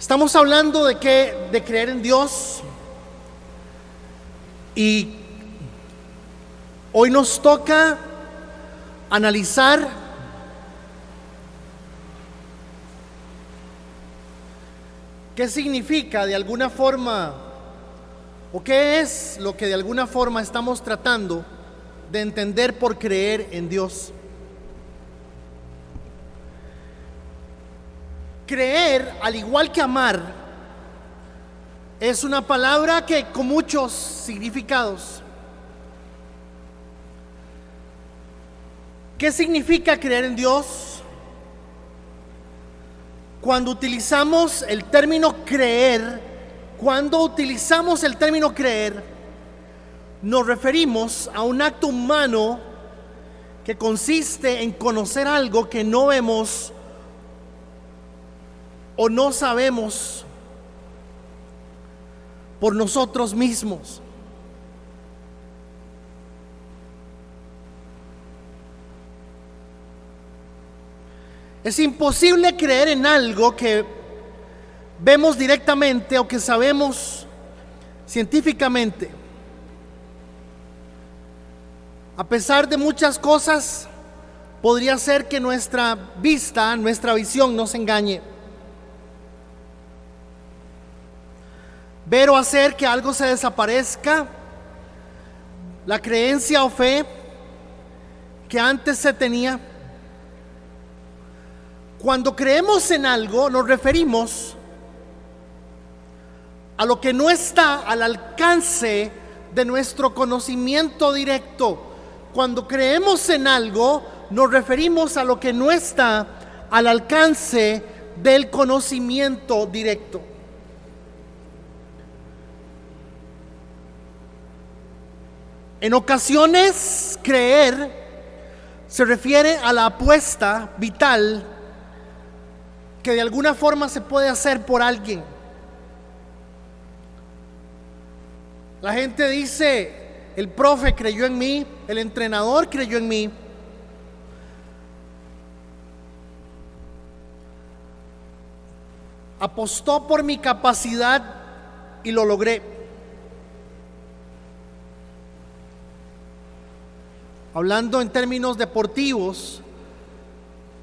Estamos hablando de creer en Dios, y hoy nos toca analizar qué significa de alguna forma, o qué es lo que de alguna forma estamos tratando de entender por creer en Dios. Creer, al igual que amar, es una palabra que con muchos significados. ¿Qué significa creer en Dios? Cuando utilizamos el término creer, nos referimos a un acto humano que consiste en conocer algo que no vemos o no sabemos por nosotros mismos. Es imposible creer en algo que vemos directamente o que sabemos científicamente. A pesar de muchas cosas, podría ser que nuestra visión nos engañe. Ver o hacer que algo se desaparezca, la creencia o fe que antes se tenía. Cuando creemos en algo, nos referimos a lo que no está al alcance de nuestro conocimiento directo. Cuando creemos en algo, nos referimos a lo que no está al alcance del conocimiento directo. En ocasiones, creer se refiere a la apuesta vital que de alguna forma se puede hacer por alguien. La gente dice: el profe creyó en mí, el entrenador creyó en mí. Apostó por mi capacidad y lo logré. Hablando en términos deportivos,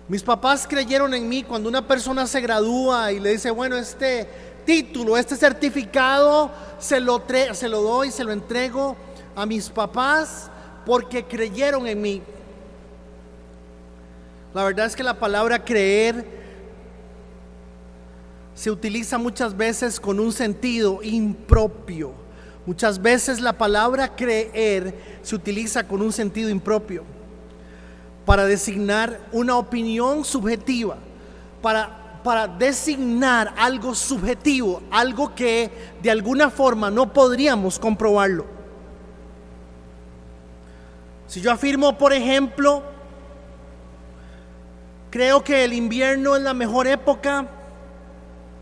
mis papás creyeron en mí. Cuando una persona se gradúa y le dice: bueno, este título, este certificado se lo doy, se lo entrego a mis papás porque creyeron en mí. La verdad es que la palabra creer se utiliza muchas veces con un sentido impropio. Muchas veces la palabra creer se utiliza con un sentido impropio para designar una opinión subjetiva, para designar algo subjetivo, algo que de alguna forma no podríamos comprobarlo. Si yo afirmo, por ejemplo, creo que el invierno es la mejor época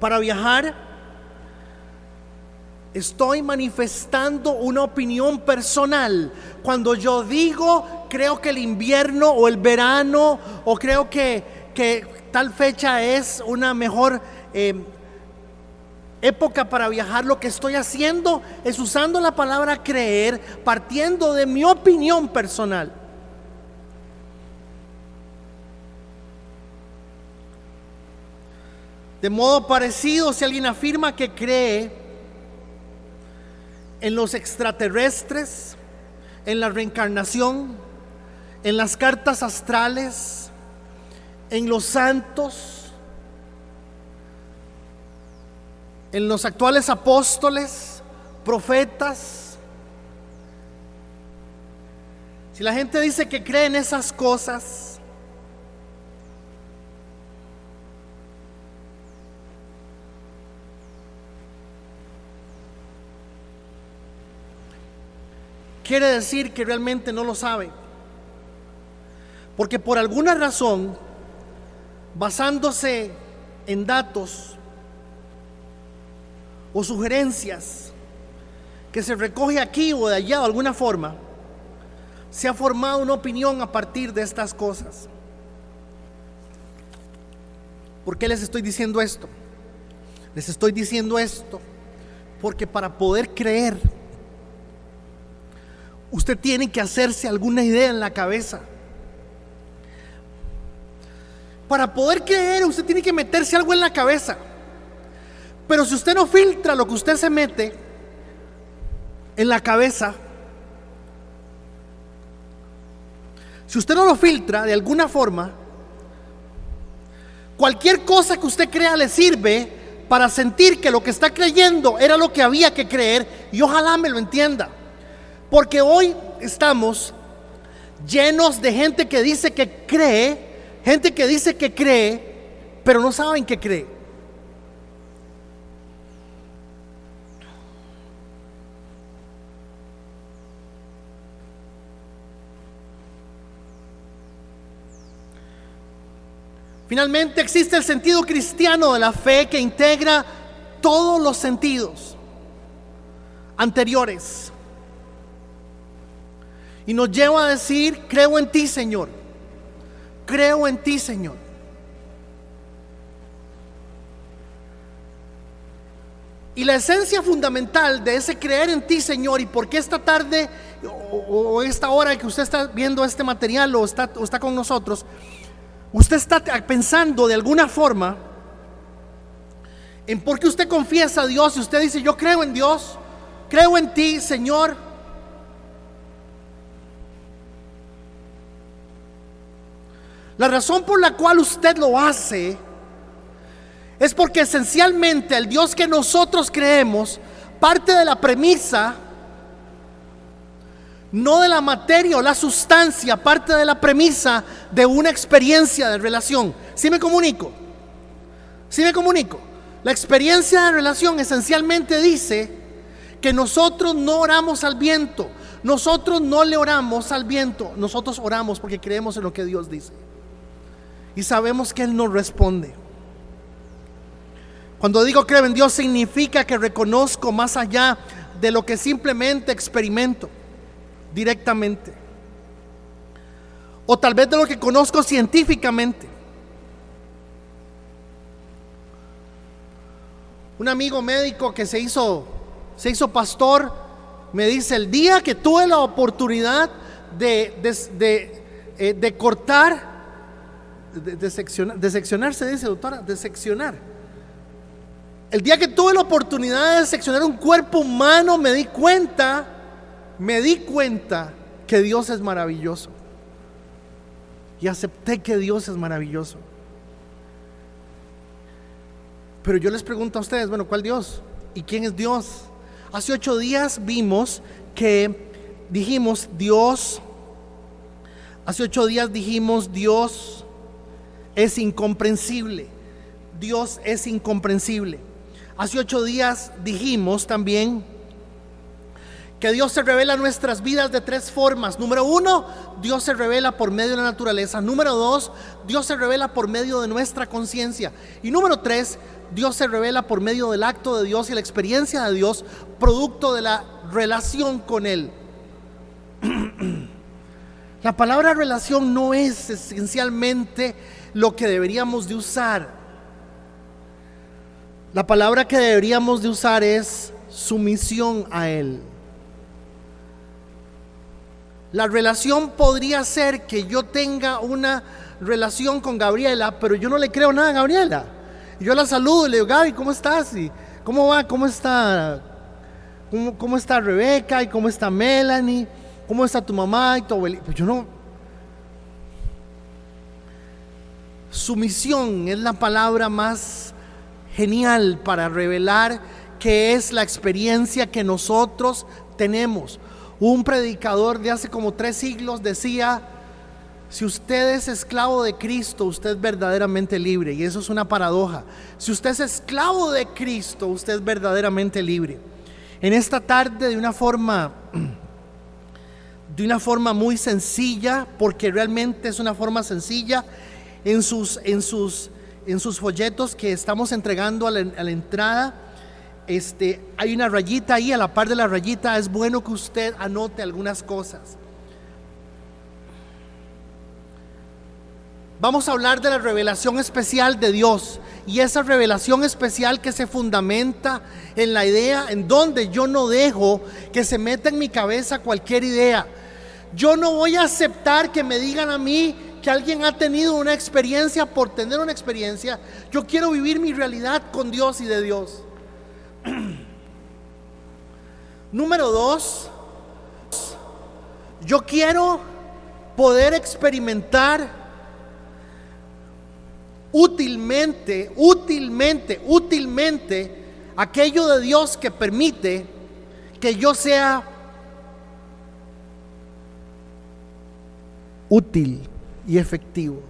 para viajar, estoy manifestando una opinión personal. Cuando yo digo creo que el invierno o el verano, o creo que tal fecha es una mejor época para viajar, lo que estoy haciendo es usando la palabra creer, partiendo de mi opinión personal. De modo parecido, si alguien afirma que cree en los extraterrestres, en la reencarnación, en las cartas astrales, en los santos, en los actuales apóstoles, profetas, si la gente dice que cree en esas cosas, quiere decir que realmente no lo sabe, porque por alguna razón, basándose en datos o sugerencias que se recoge aquí o de allá de alguna forma, se ha formado una opinión a partir de estas cosas. ¿Por qué les estoy diciendo esto? Les estoy diciendo esto porque para poder creer, usted tiene que hacerse alguna idea en la cabeza. Para poder creer, usted tiene que meterse algo en la cabeza. Pero si usted no filtra lo que usted se mete en la cabeza, si usted no lo filtra de alguna forma, cualquier cosa que usted crea le sirve para sentir que lo que está creyendo era lo que había que creer, y ojalá me lo entienda. Porque hoy estamos llenos de gente que dice que cree, pero no saben que cree. Finalmente existe el sentido cristiano de la fe que integra todos los sentidos anteriores y nos lleva a decir: creo en ti, Señor, creo en ti, Señor. Y la esencia fundamental de ese creer en ti, Señor, y por qué esta tarde o esta hora que usted está viendo este material o está con nosotros, usted está pensando de alguna forma en por qué usted confiesa a Dios y usted dice: yo creo en Dios, creo en ti, Señor. La razón por la cual usted lo hace es porque esencialmente el Dios que nosotros creemos parte de la premisa, no de la materia o la sustancia, parte de la premisa de una experiencia de relación. ¿Sí me comunico? ¿Sí me comunico? La experiencia de relación esencialmente dice que nosotros no oramos al viento, nosotros no le oramos al viento, nosotros oramos porque creemos en lo que Dios dice y sabemos que Él nos responde. Cuando digo creo en Dios, significa que reconozco más allá de lo que simplemente experimento directamente, o tal vez de lo que conozco científicamente. Un amigo médico que se hizo pastor me dice: el día que tuve la oportunidad de cortar, de seccionar, se dice, doctora, de seccionar, el día que tuve la oportunidad de seccionar un cuerpo humano, me di cuenta que Dios es maravilloso. Y acepté que Dios es maravilloso. Pero yo les pregunto a ustedes: bueno, ¿cuál Dios? ¿Y quién es Dios? Hace 8 días vimos que dijimos Dios. Hace 8 días dijimos Dios es incomprensible. Dios es incomprensible. Hace 8 días dijimos también que Dios se revela en nuestras vidas de 3 formas. Número 1, Dios se revela por medio de la naturaleza. Número 2, Dios se revela por medio de nuestra conciencia. Y número 3, Dios se revela por medio del acto de Dios y la experiencia de Dios, producto de la relación con Él. La palabra relación no es esencialmente lo que deberíamos de usar. La palabra que deberíamos de usar es sumisión a Él. La relación podría ser que yo tenga una relación con Gabriela, pero yo no le creo nada a Gabriela. Y yo la saludo y le digo: Gaby, ¿cómo estás? ¿Y cómo va? ¿Cómo está Rebeca? ¿Y cómo está Melanie? ¿Cómo está tu mamá y tu abuelita? Pues yo no. Sumisión es la palabra más genial para revelar qué es la experiencia que nosotros tenemos. Un predicador de hace como 3 siglos decía: si usted es esclavo de Cristo, usted es verdaderamente libre. Y eso es una paradoja. Si usted es esclavo de Cristo, usted es verdaderamente libre. En esta tarde, de una forma muy sencilla, porque realmente es una forma sencilla, en sus folletos que estamos entregando a la entrada, hay una rayita ahí. A la par de la rayita es bueno que usted anote algunas cosas. vamos a hablar de la revelación especial de Dios. Y esa revelación especial que se fundamenta en la idea en donde yo no dejo que se meta en mi cabeza cualquier idea. Yo no voy a aceptar que me digan a mí que alguien ha tenido una experiencia por tener una experiencia. Yo quiero vivir mi realidad con Dios y de Dios. Número 2, yo quiero poder experimentar útilmente aquello de Dios que permite que yo sea útil y efectivo.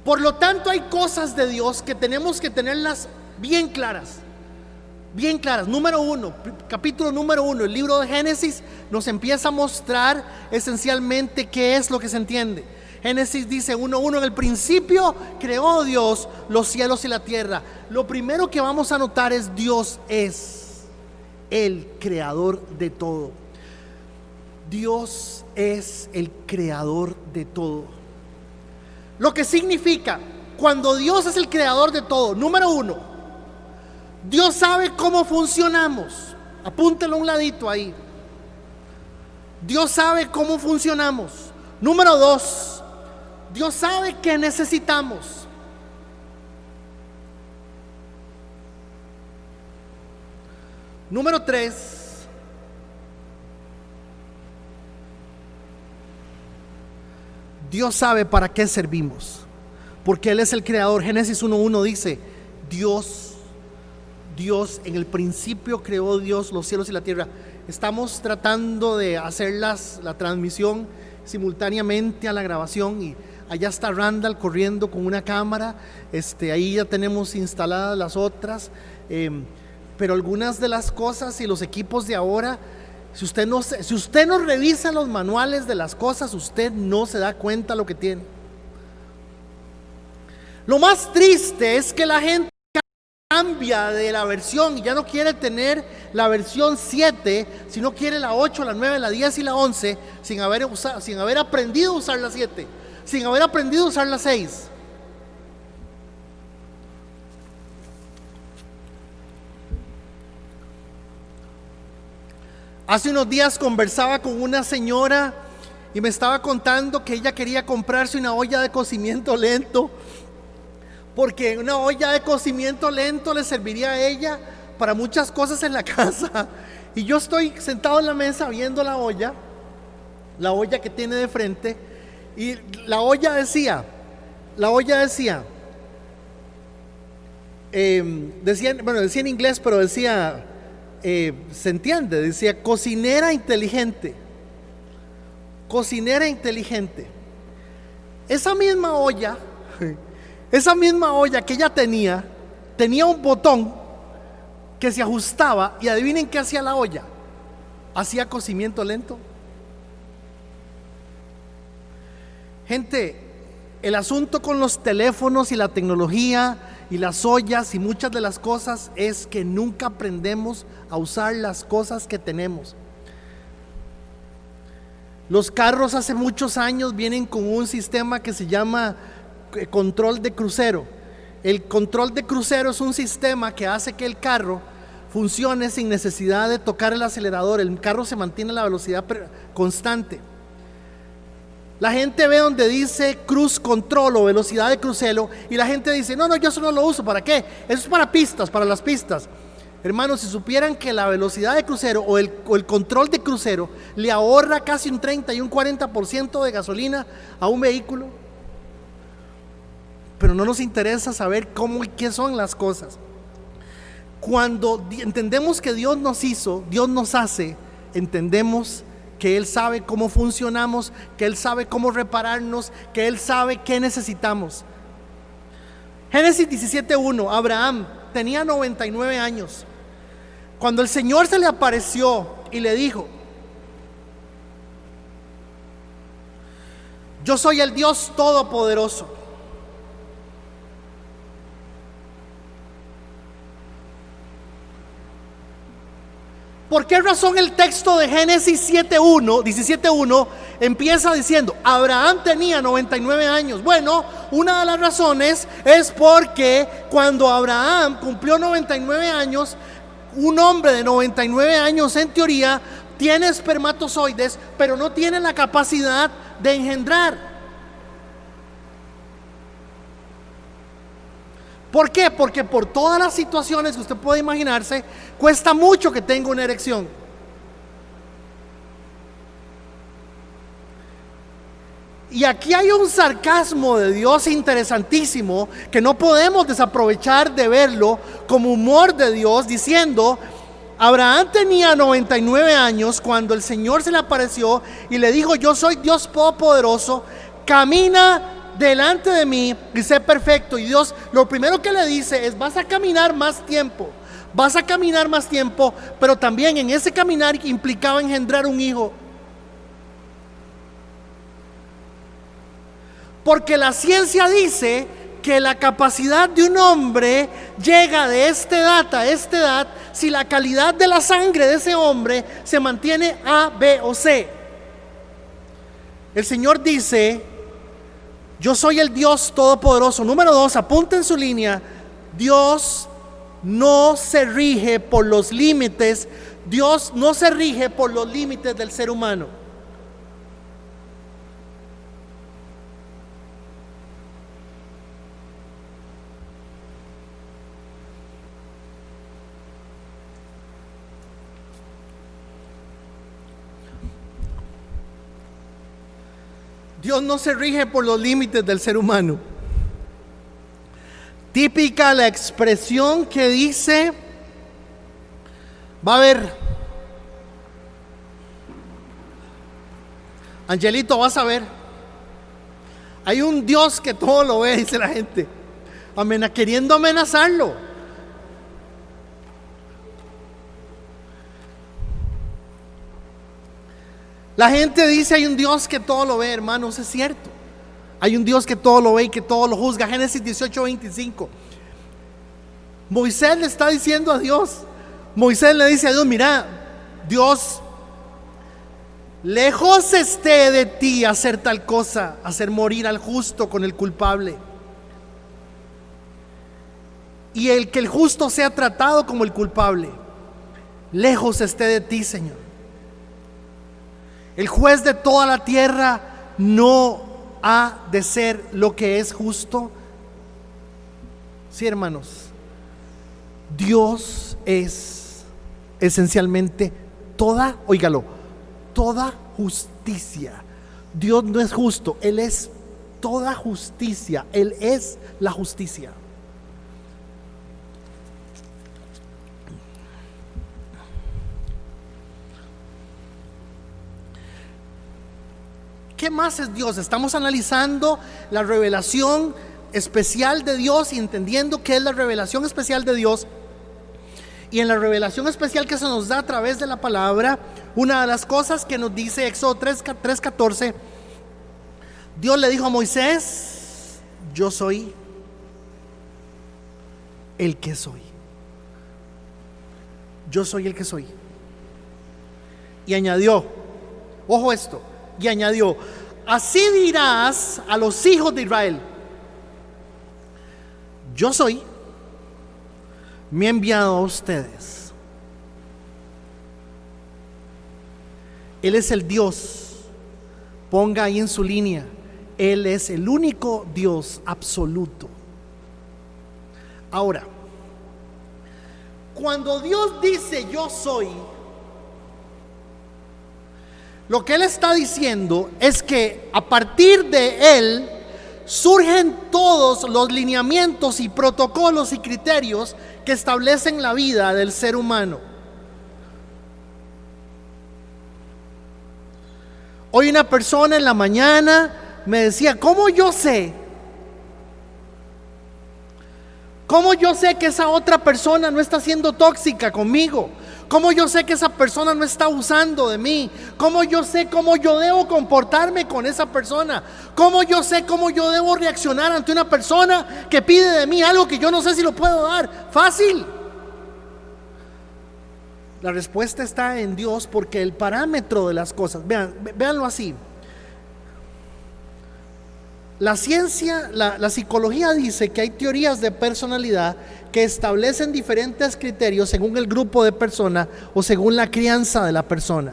Por lo tanto, hay cosas de Dios que tenemos que tenerlas bien claras. Bien claras. Número 1, capítulo número 1, el libro de Génesis nos empieza a mostrar esencialmente qué es lo que se entiende. Génesis dice 1:1, en el principio creó Dios los cielos y la tierra. Lo primero que vamos a notar es Dios es el creador de todo. Dios es el creador de todo. Lo que significa, cuando Dios es el creador de todo, número 1, Dios sabe cómo funcionamos. Apúntelo a un ladito ahí. Dios sabe cómo funcionamos. Número 2, Dios sabe qué necesitamos. Número 3, Dios sabe para qué servimos, porque Él es el creador. Génesis 1:1 dice, Dios en el principio creó Dios los cielos y la tierra. Estamos tratando de hacer la transmisión simultáneamente a la grabación y allá está Randall corriendo con una cámara. Ahí ya tenemos instaladas las otras, pero algunas de las cosas y los equipos de ahora, si usted no revisa los manuales de las cosas, usted no se da cuenta lo que tiene. Lo más triste es que la gente cambia de la versión y ya no quiere tener la versión 7, sino quiere la 8, la 9, la 10 y la 11 sin haber aprendido a usar la 7, sin haber aprendido a usar la 6. Hace unos días conversaba con una señora y me estaba contando que ella quería comprarse una olla de cocimiento lento, porque una olla de cocimiento lento le serviría a ella para muchas cosas en la casa. Y yo estoy sentado en la mesa viendo la olla que tiene de frente, y la olla decía, decía en inglés, pero decía, se entiende, decía cocinera inteligente. Esa misma olla que ella tenía un botón que se ajustaba, y adivinen qué hacía la olla. Hacía cocimiento lento. Gente, el asunto con los teléfonos y la tecnología y las ollas y muchas de las cosas es que nunca aprendemos a usar las cosas que tenemos. Los carros hace muchos años vienen con un sistema que se llama control de crucero. El control de crucero es un sistema que hace que el carro funcione sin necesidad de tocar el acelerador. El carro se mantiene a la velocidad constante. La gente ve donde dice cruise control o velocidad de crucero y la gente dice, no, yo eso no lo uso. ¿Para qué? Eso es para pistas, para las pistas. Hermanos, si supieran que la velocidad de crucero o el control de crucero le ahorra casi un 30 y un 40% de gasolina a un vehículo. Pero no nos interesa saber cómo y qué son las cosas. Cuando entendemos que Dios nos hizo, Dios nos hace, entendemos que Él sabe cómo funcionamos, que Él sabe cómo repararnos, que Él sabe qué necesitamos. Génesis 17:1, Abraham tenía 99 años. Cuando el Señor se le apareció y le dijo, yo soy el Dios Todopoderoso. ¿Por qué razón el texto de Génesis 17:1 empieza diciendo Abraham tenía 99 años? Bueno, una de las razones es porque cuando Abraham cumplió 99 años, un hombre de 99 años en teoría tiene espermatozoides, pero no tiene la capacidad de engendrar. ¿Por qué? Porque por todas las situaciones que usted puede imaginarse, cuesta mucho que tenga una erección. Y aquí hay un sarcasmo de Dios interesantísimo que no podemos desaprovechar de verlo como humor de Dios, diciendo: Abraham tenía 99 años cuando el Señor se le apareció y le dijo: yo soy Dios Todopoderoso, camina delante de mí y sé perfecto. Y Dios lo primero que le dice es: vas a caminar más tiempo, pero también en ese caminar implicaba engendrar un hijo. Porque la ciencia dice que la capacidad de un hombre llega de esta edad a esta edad si la calidad de la sangre de ese hombre se mantiene A, B o C. El Señor dice: yo soy el Dios Todopoderoso. Número 2, apunta en su línea: Dios no se rige por los límites. Dios no se rige por los límites del ser humano. Dios no se rige por los límites del ser humano. Típica la expresión que dice: va a haber, Angelito, vas a ver, hay un Dios que todo lo ve, dice la gente, queriendo amenazarlo. La gente dice: hay un Dios que todo lo ve. Hermanos, es cierto, hay un Dios que todo lo ve y que todo lo juzga. Génesis 18:25. Moisés le está diciendo a Dios, Moisés le dice a Dios: mira, Dios, lejos esté de ti hacer tal cosa, hacer morir al justo con el culpable, y el que el justo sea tratado como el culpable. Lejos esté de ti, Señor. El juez de toda la tierra no ha de ser lo que es justo. Sí, hermanos, Dios es esencialmente toda justicia. Dios no es justo, Él es toda justicia. Él es la justicia. ¿Qué más es Dios? Estamos analizando la revelación especial de Dios y entendiendo qué es la revelación especial de Dios. Y en la revelación especial que se nos da a través de la palabra, una de las cosas que nos dice Éxodo 3:14, Dios le dijo a Moisés: yo soy el que soy. Yo soy el que soy. Y añadió, ojo esto, y añadió: así dirás a los hijos de Israel: yo soy, me he enviado a ustedes. Él es el Dios, ponga ahí en su línea, Él es el único Dios absoluto. Ahora, cuando Dios dice yo soy, lo que Él está diciendo es que a partir de Él surgen todos los lineamientos y protocolos y criterios que establecen la vida del ser humano. Hoy una persona en la mañana me decía: ¿cómo yo sé que esa otra persona no está siendo tóxica conmigo? ¿Cómo yo sé que esa persona no está abusando de mí? ¿Cómo yo sé cómo yo debo comportarme con esa persona? ¿Cómo yo sé cómo yo debo reaccionar ante una persona que pide de mí algo que yo no sé si lo puedo dar? Fácil. La respuesta está en Dios, porque el parámetro de las cosas, véanlo así. La ciencia, la psicología dice que hay teorías de personalidad que establecen diferentes criterios según el grupo de personas o según la crianza de la persona.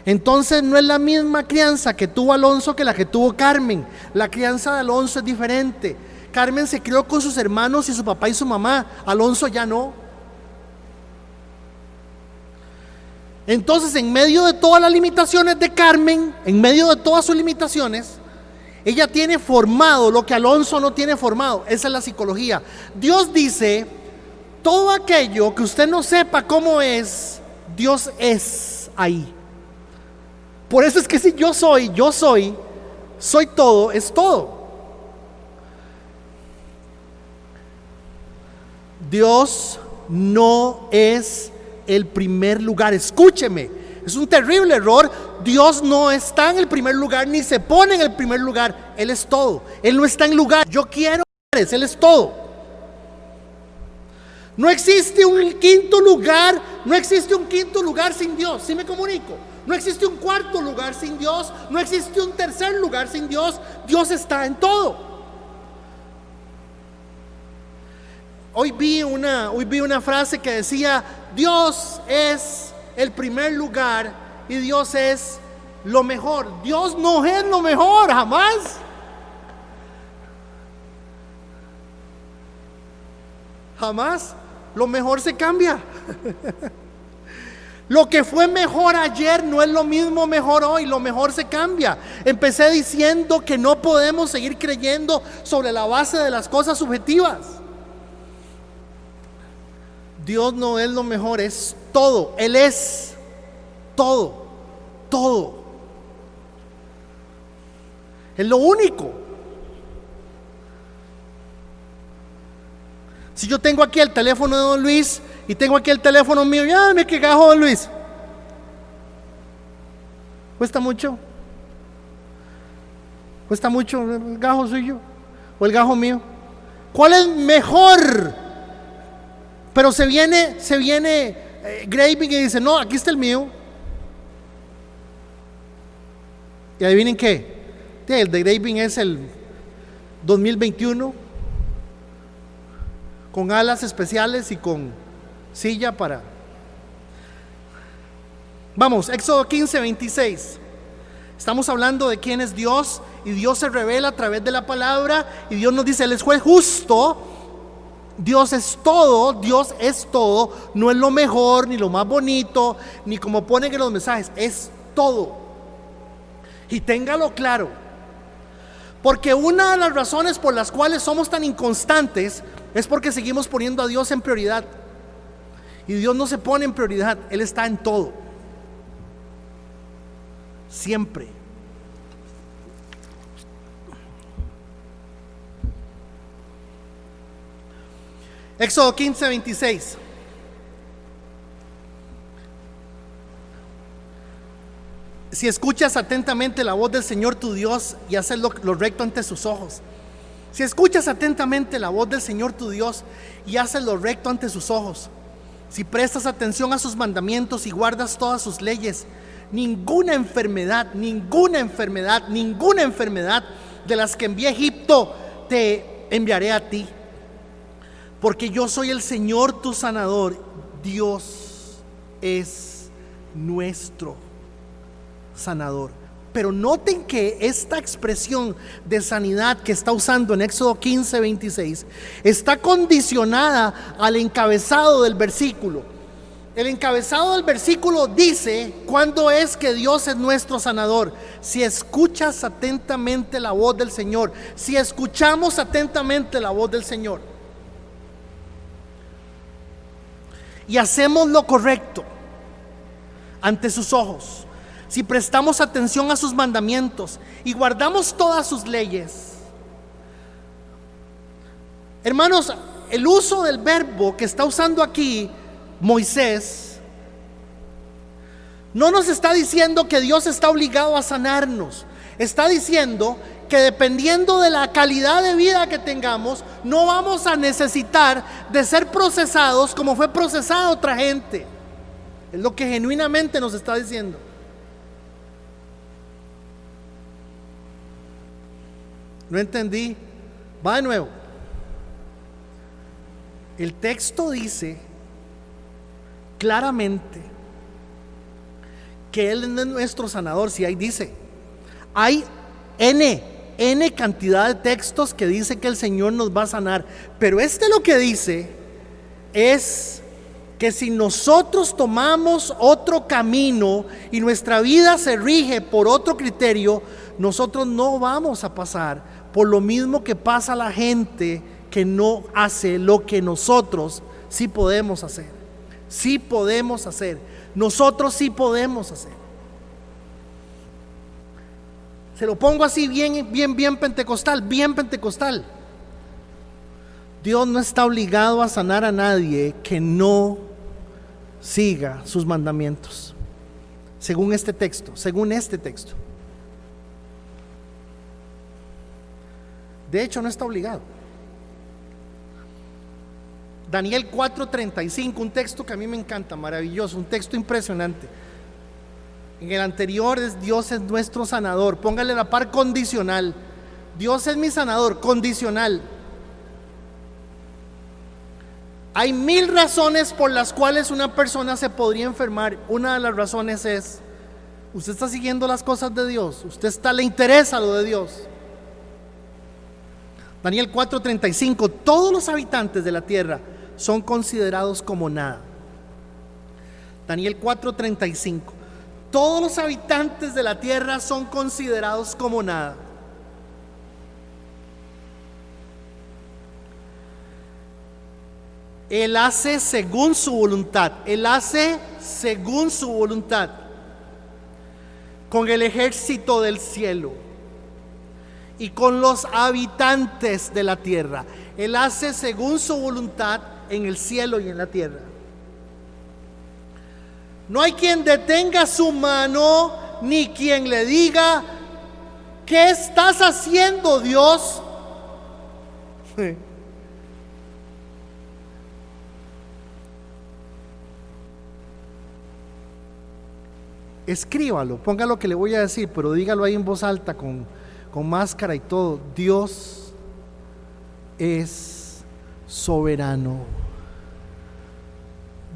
Entonces no es la misma crianza que tuvo Alonso que la que tuvo Carmen. La crianza de Alonso es diferente. Carmen se crió con sus hermanos y su papá y su mamá. Alonso ya no. Entonces, en medio de todas las limitaciones de Carmen, en medio de todas sus limitaciones, ella tiene formado lo que Alonso no tiene formado. Esa es la psicología. Dios dice: todo aquello que usted no sepa cómo es, Dios es ahí. Por eso es que si yo soy todo, es todo. Dios no es el primer lugar. Escúcheme, es un terrible error. Dios no está en el primer lugar, ni se pone en el primer lugar. Él es todo. Él no está en lugar. Yo quiero lugares, Él es todo. No existe un quinto lugar. No existe un quinto lugar sin Dios. ¿Sí me comunico? No existe un cuarto lugar sin Dios. No existe un tercer lugar sin Dios. Dios está en todo. Hoy vi una frase que decía: Dios es el primer lugar y Dios es lo mejor. Dios no es lo mejor, jamás. Jamás. Lo mejor se cambia. Lo que fue mejor ayer no es lo mismo mejor hoy. Lo mejor se cambia. Empecé diciendo que no podemos seguir creyendo sobre la base de las cosas subjetivas. Dios no es lo mejor, es todo. Él es todo, todo. Es lo único. Si yo tengo aquí el teléfono de don Luis y tengo aquí el teléfono mío, ya me quegajo don Luis. ¿Cuesta mucho? ¿Cuesta mucho el gajo suyo o el gajo mío? ¿Cuál es mejor? Pero se viene Graving y dice: no, aquí está el mío. Y adivinen qué, el de Graving es el 2021, con alas especiales y con silla para... Vamos, Éxodo 15:26. Estamos hablando de quién es Dios, y Dios se revela a través de la palabra, y Dios nos dice: Él es juez justo. Dios es todo, no es lo mejor, ni lo más bonito, ni como ponen en los mensajes, es todo. Y téngalo claro, porque una de las razones por las cuales somos tan inconstantes es porque seguimos poniendo a Dios en prioridad. Y Dios no se pone en prioridad, Él está en todo, siempre. Éxodo 15:26. Si escuchas atentamente la voz del Señor tu Dios y haces lo recto ante sus ojos. Si escuchas atentamente la voz del Señor tu Dios y haces lo recto ante sus ojos. Si prestas atención a sus mandamientos y guardas todas sus leyes, ninguna enfermedad de las que envié a Egipto te enviaré a ti. Porque yo soy el Señor tu sanador. Dios es nuestro sanador. Pero noten que esta expresión de sanidad que está usando en Éxodo 15:26 está condicionada al encabezado del versículo. El encabezado del versículo dice cuándo es que Dios es nuestro sanador. Si escuchas atentamente la voz del Señor, si escuchamos atentamente la voz del Señor y hacemos lo correcto ante sus ojos, si prestamos atención a sus mandamientos y guardamos todas sus leyes. Hermanos, el uso del verbo que está usando aquí Moisés no nos está diciendo que Dios está obligado a sanarnos. Está diciendo que dependiendo de la calidad de vida que tengamos, no vamos a necesitar de ser procesados como fue procesada otra gente. Es lo que genuinamente nos está diciendo. No entendí. Va de nuevo. El texto dice claramente que Él es nuestro sanador. Si ahí dice, hay N cantidad de textos que dice que el Señor nos va a sanar, pero lo que dice es que si nosotros tomamos otro camino y nuestra vida se rige por otro criterio, nosotros no vamos a pasar por lo mismo que pasa la gente que no hace lo que nosotros sí podemos hacer. Sí podemos hacer. Nosotros sí podemos hacer. Se lo pongo así bien pentecostal, bien pentecostal. Dios no está obligado a sanar a nadie que no siga sus mandamientos. Según este texto. De hecho, no está obligado. Daniel 4:35, un texto que a mí me encanta, maravilloso, un texto impresionante. En el anterior es Dios es nuestro sanador. Póngale la par condicional. Dios es mi sanador, condicional. Hay 1000 razones por las cuales una persona se podría enfermar. Una de las razones es: usted está siguiendo las cosas de Dios, le interesa lo de Dios. Daniel 4:35, todos los habitantes de la tierra son considerados como nada. Daniel 4:35, todos los habitantes de la tierra son considerados como nada. Él hace según su voluntad. Él hace según su voluntad con el ejército del cielo y con los habitantes de la tierra. Él hace según su voluntad en el cielo y en la tierra. No hay quien detenga su mano, ni quien le diga: ¿qué estás haciendo, Dios? Escríbalo, ponga lo que le voy a decir, pero dígalo ahí en voz alta con máscara y todo. Dios es soberano.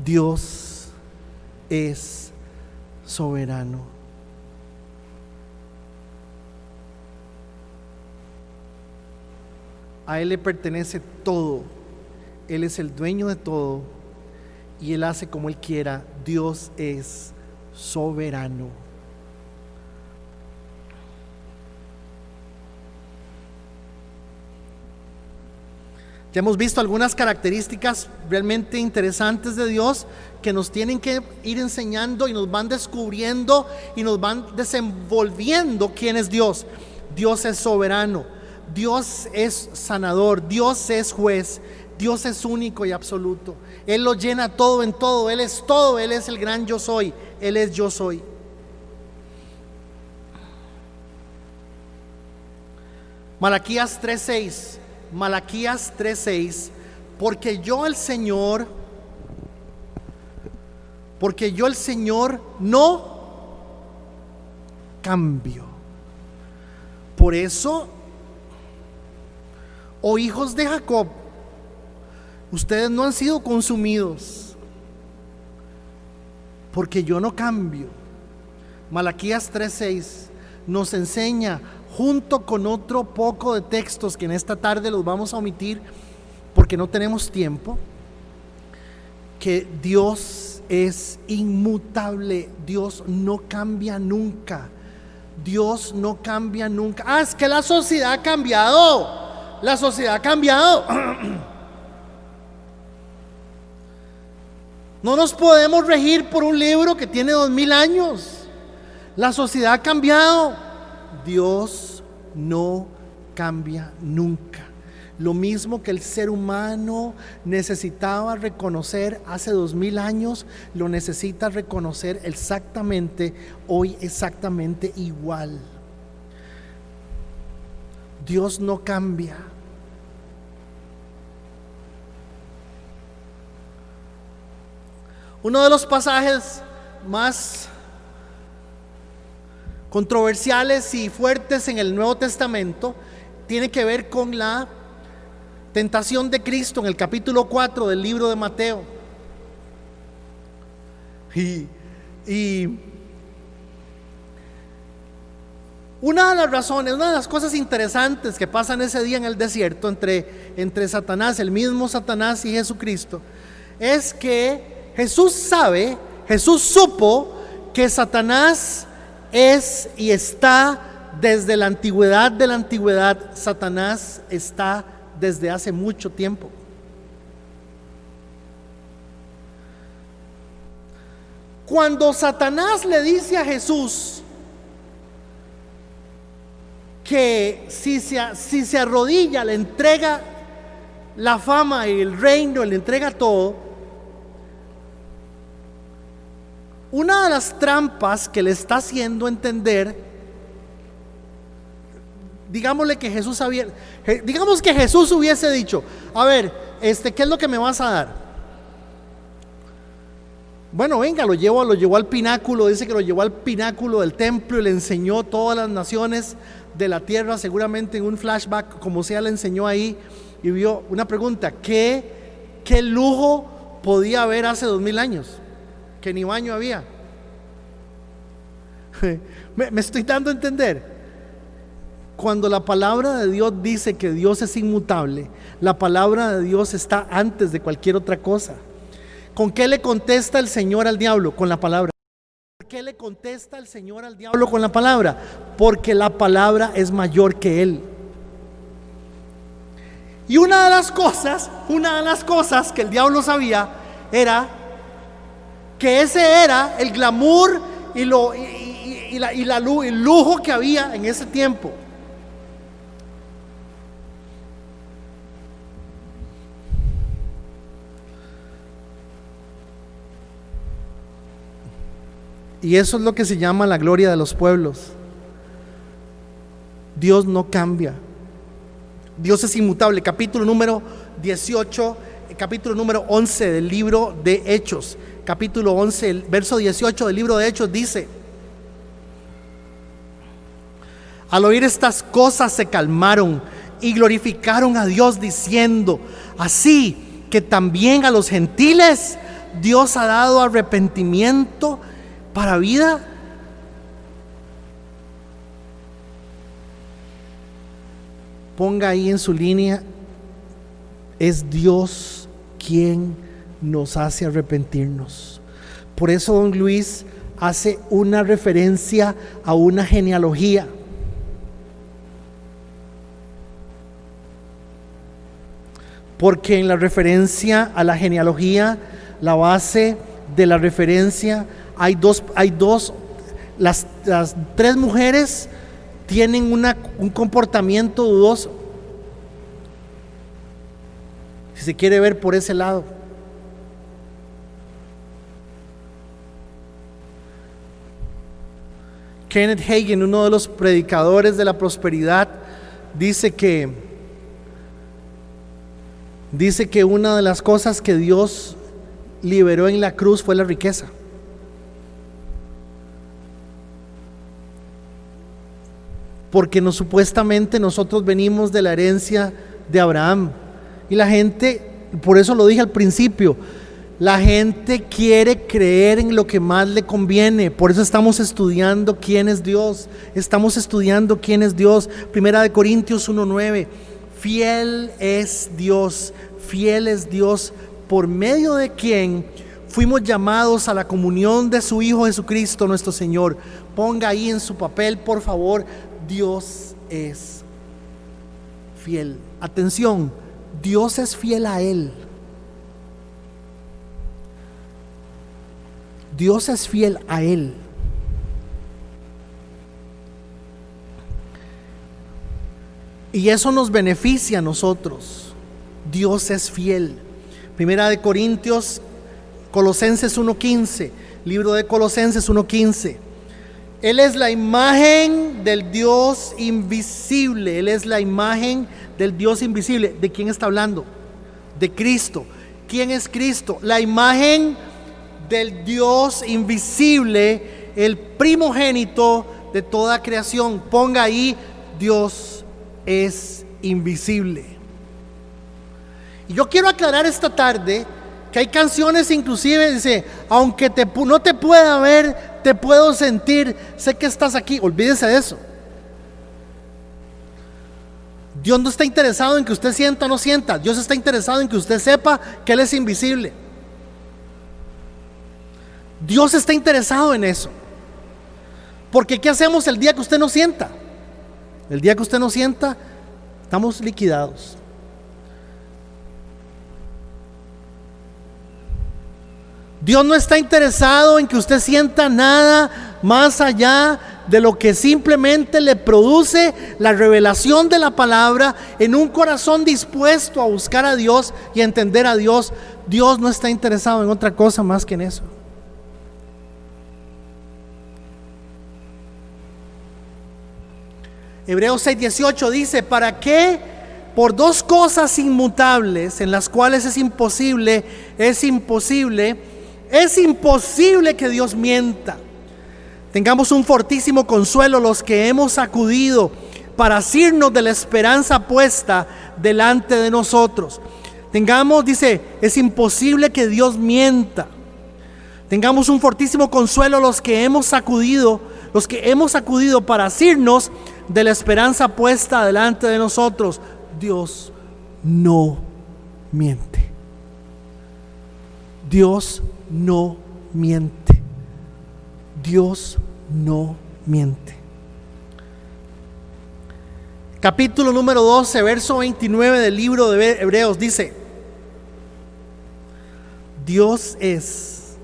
Dios es soberano. A Él le pertenece todo. Él es el dueño de todo y Él hace como Él quiera. Dios es soberano. Ya hemos visto algunas características realmente interesantes de Dios que nos tienen que ir enseñando y nos van descubriendo y nos van desenvolviendo quién es Dios. Dios es soberano, Dios es sanador, Dios es juez, Dios es único y absoluto. Él lo llena todo en todo, Él es todo, Él es el gran yo soy, Él es yo soy. Malaquías 3:6, porque yo el Señor no cambio. Por eso, oh hijos de Jacob, ustedes no han sido consumidos, porque yo no cambio. Malaquías 3:6 nos enseña, junto con otro poco de textos que en esta tarde los vamos a omitir porque no tenemos tiempo, que Dios es inmutable. Dios no cambia nunca. Dios no cambia nunca. Es que la sociedad ha cambiado. La sociedad ha cambiado. No nos podemos regir por un libro que tiene 2000 años. La sociedad ha cambiado. Dios no cambia nunca. Lo mismo que el ser humano necesitaba reconocer hace 2000 años, lo necesita reconocer exactamente hoy, exactamente igual. Dios no cambia. Uno de los pasajes más controversiales y fuertes en el Nuevo Testamento tiene que ver con la tentación de Cristo en el capítulo 4 del libro de Mateo. Y una de las razones, una de las cosas interesantes que pasan ese día en el desierto entre Satanás, el mismo Satanás y Jesucristo, es que Jesús supo que Satanás es y está desde la antigüedad de la antigüedad. Satanás está desde hace mucho tiempo. Cuando Satanás le dice a Jesús que si se arrodilla, le entrega la fama y el reino, le entrega todo, una de las trampas que le está haciendo entender, digamos que Jesús hubiese dicho: a ver, ¿qué es lo que me vas a dar? Bueno, venga, lo llevó al pináculo. Dice que lo llevó al pináculo del templo y le enseñó todas las naciones de la tierra, seguramente en un flashback, como sea, le enseñó ahí. Y vio una pregunta: ¿qué lujo podía haber hace 2000 años? Que ni baño había. Me estoy dando a entender. Cuando la palabra de Dios dice que Dios es inmutable, la palabra de Dios está antes de cualquier otra cosa. ¿Con qué le contesta el Señor al diablo? Con la palabra. ¿Por qué le contesta el Señor al diablo con la palabra? Porque la palabra es mayor que él. Y una de las cosas que el diablo sabía era que ese era el glamour y el lujo que había en ese tiempo. Y eso es lo que se llama la gloria de los pueblos. Dios no cambia. Dios es inmutable. Capítulo número 18, capítulo número 11 del libro de Hechos. Capítulo 11, el verso 18 del libro de Hechos dice: al oír estas cosas se calmaron y glorificaron a Dios, diciendo: así que también a los gentiles Dios ha dado arrepentimiento para vida. Ponga ahí en su línea: es Dios quien nos hace arrepentirnos. Por eso don Luis hace una referencia a una genealogía. Porque en la referencia a la genealogía, la base de la referencia, hay dos, las tres mujeres tienen un comportamiento dudoso, si se quiere ver por ese lado. Kenneth Hagin, uno de los predicadores de la prosperidad, dice que una de las cosas que Dios liberó en la cruz fue la riqueza. Porque supuestamente nosotros venimos de la herencia de Abraham. Y la gente, por eso lo dije al principio, la gente quiere creer en lo que más le conviene. Por eso estamos estudiando quién es Dios. Primera de Corintios 1:9. Fiel es Dios, por medio de quien fuimos llamados a la comunión de su Hijo Jesucristo nuestro Señor. Ponga ahí en su papel, por favor: Dios es fiel. Atención, Dios es fiel a Él. Dios es fiel a Él. Y eso nos beneficia a nosotros. Dios es fiel. Primera de Corintios, Colosenses 1:15, libro de Colosenses 1:15. Él es la imagen del Dios invisible. Él es la imagen del Dios invisible. ¿De quién está hablando? De Cristo. ¿Quién es Cristo? La imagen del Dios invisible, el primogénito de toda creación. Ponga ahí, Dios es invisible. Y yo quiero aclarar esta tarde que hay canciones, inclusive dice, aunque no te pueda ver, te puedo sentir, sé que estás aquí. Olvídese de eso. Dios no está interesado en que usted sienta o no sienta. Dios está interesado en que usted sepa que Él es invisible. Dios está interesado en eso. Porque ¿qué hacemos el día que usted no sienta? El día que usted no sienta, estamos liquidados. Dios no está interesado en que usted sienta nada más allá de lo que simplemente le produce la revelación de la palabra en un corazón dispuesto a buscar a Dios y a entender a Dios. Dios no está interesado en otra cosa más que en eso. Hebreos 6:18 dice: ¿para qué? Por dos cosas inmutables en las cuales es imposible que Dios mienta. Tengamos un fortísimo consuelo los que hemos acudido para asirnos de la esperanza puesta delante de nosotros. Dice, es imposible que Dios mienta. Tengamos un fortísimo consuelo los que hemos acudido para asirnos de la esperanza puesta delante de nosotros. Dios no miente. Dios no miente. Dios no miente. Capítulo número 12, verso 29 del libro de Hebreos dice: Dios es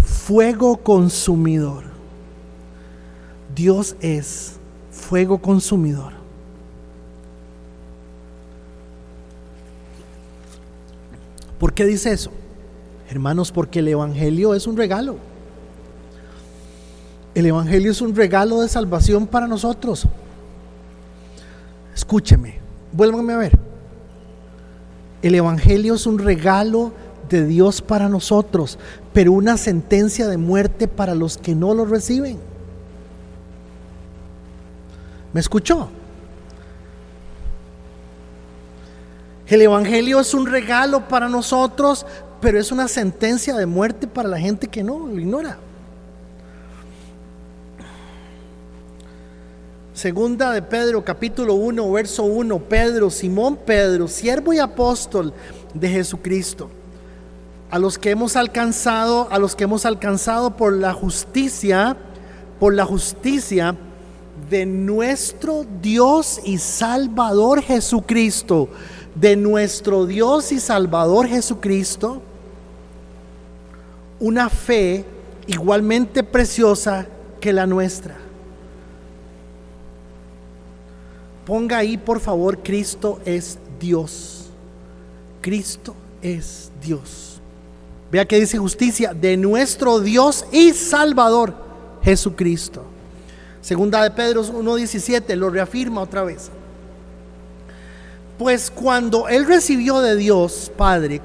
fuego consumidor. Dios es fuego consumidor. ¿Por qué dice eso? Hermanos, porque el Evangelio es un regalo. El Evangelio es un regalo de salvación para nosotros. Escúcheme, vuélvanme a ver. El Evangelio es un regalo de Dios para nosotros, pero una sentencia de muerte para los que no lo reciben. ¿Me escuchó? El Evangelio es un regalo para nosotros, pero es una sentencia de muerte para la gente que no lo ignora. Segunda de Pedro, capítulo 1, verso 1. Pedro, Simón Pedro, siervo y apóstol de Jesucristo, a los que hemos alcanzado por la justicia de nuestro Dios y Salvador Jesucristo, de nuestro Dios y Salvador Jesucristo, una fe igualmente preciosa que la nuestra. Ponga ahí, por favor, Cristo es Dios. Cristo es Dios. Vea que dice justicia de nuestro Dios y Salvador Jesucristo. Segunda de Pedro 1:17 lo reafirma otra vez. Pues cuando Él recibió de Dios Padre,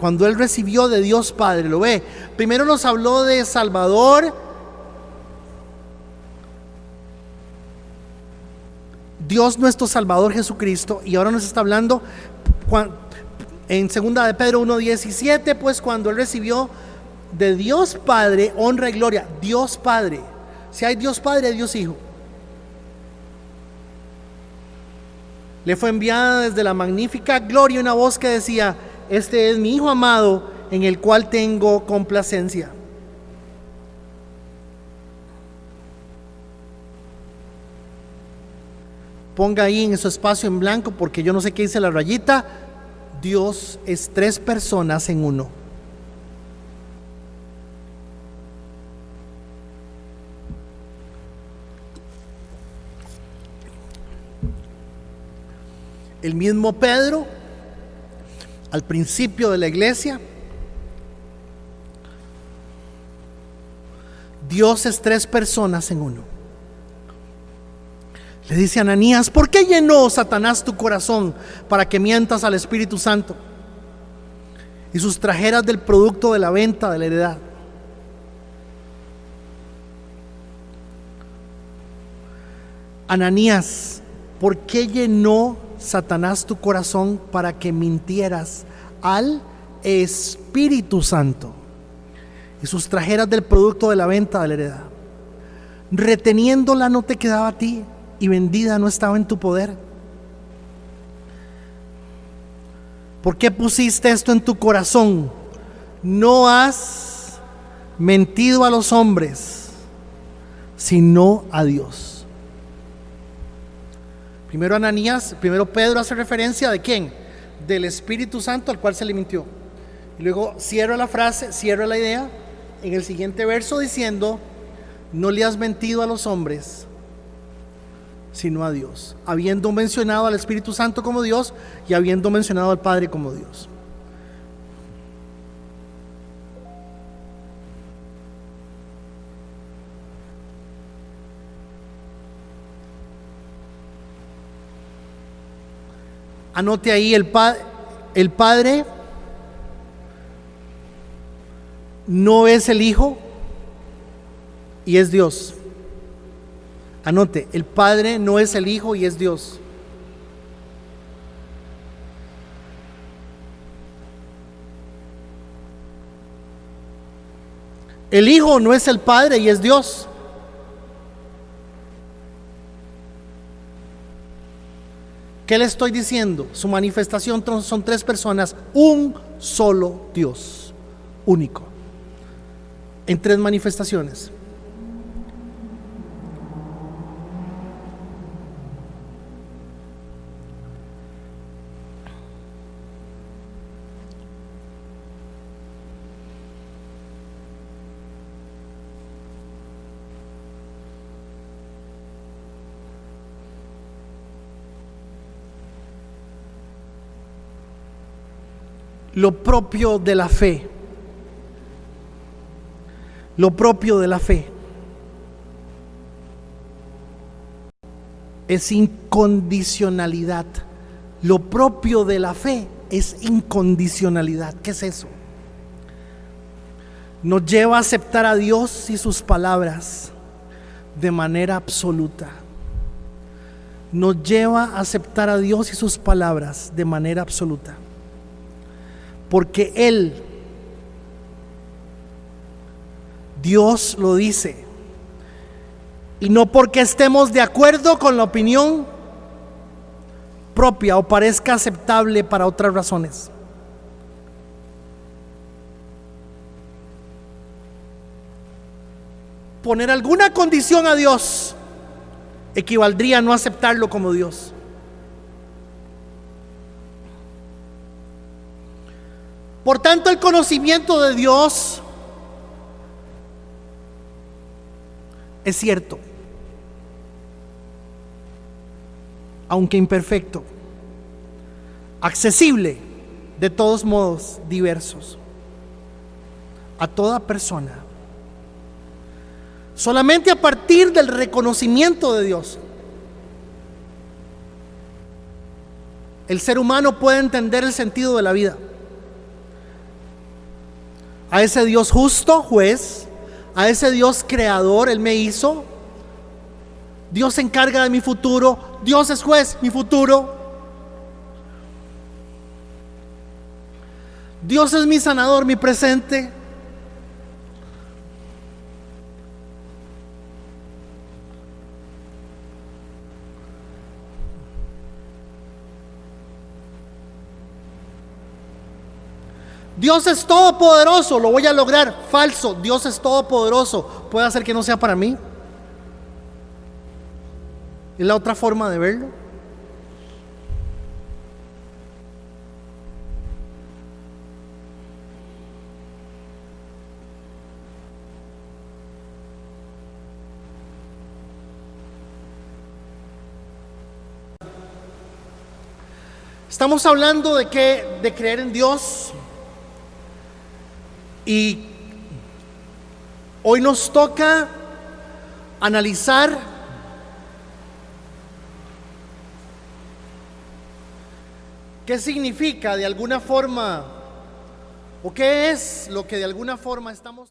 lo ve. Primero nos habló de Salvador, Dios nuestro Salvador Jesucristo, y ahora nos está hablando en segunda de Pedro 1:17, pues cuando Él recibió de Dios Padre honra y gloria. Dios Padre, si hay Dios Padre, hay Dios Hijo. Le fue enviada desde la magnífica gloria una voz que decía: este es mi Hijo amado, en el cual tengo complacencia. Ponga ahí en su espacio en blanco, porque yo no sé qué dice la rayita. Dios es tres personas en uno. El mismo Pedro, al principio de la iglesia, Dios es tres personas en uno. Le dice a Ananías: ¿por qué llenó Satanás tu corazón para que mientas al Espíritu Santo y sustrajeras del producto de la venta de la heredad? Ananías, ¿por qué llenó Satanás tu corazón para que mintieras al Espíritu Santo y sustrajeras del producto de la venta de la heredad? Reteniéndola no te quedaba a ti y vendida no estaba en tu poder. ¿Por qué pusiste esto en tu corazón? No has mentido a los hombres, sino a Dios. Primero Pedro hace referencia ¿de quién? Del Espíritu Santo al cual se le mintió. Y luego cierra la frase, cierra la idea en el siguiente verso diciendo: no le has mentido a los hombres, sino a Dios, habiendo mencionado al Espíritu Santo como Dios y habiendo mencionado al Padre como Dios. Anote ahí, el Padre no es el Hijo y es Dios. Anote, el Padre no es el Hijo y es Dios. El Hijo no es el Padre y es Dios. ¿Qué le estoy diciendo? Su manifestación son tres personas, un solo Dios, único, en tres manifestaciones. Lo propio de la fe. Lo propio de la fe es incondicionalidad. Lo propio de la fe es incondicionalidad. ¿Qué es eso? Nos lleva a aceptar a Dios y sus palabras de manera absoluta. Nos lleva a aceptar a Dios y sus palabras de manera absoluta. Porque Él, Dios lo dice, y no porque estemos de acuerdo con la opinión propia o parezca aceptable para otras razones. Poner alguna condición a Dios equivaldría a no aceptarlo como Dios. Por tanto, el conocimiento de Dios es cierto, aunque imperfecto, accesible, de todos modos diversos, a toda persona, solamente a partir del reconocimiento de Dios. El ser humano puede entender el sentido de la vida. A ese Dios justo, juez, a ese Dios creador, Él me hizo. Dios se encarga de mi futuro, Dios es juez, mi futuro. Dios es mi sanador, mi presente. Dios es todopoderoso, lo voy a lograr. Falso, Dios es todopoderoso, puede hacer que no sea para mí. Es la otra forma de verlo. Estamos hablando de creer en Dios. Y hoy nos toca analizar qué significa de alguna forma, o qué es lo que de alguna forma estamos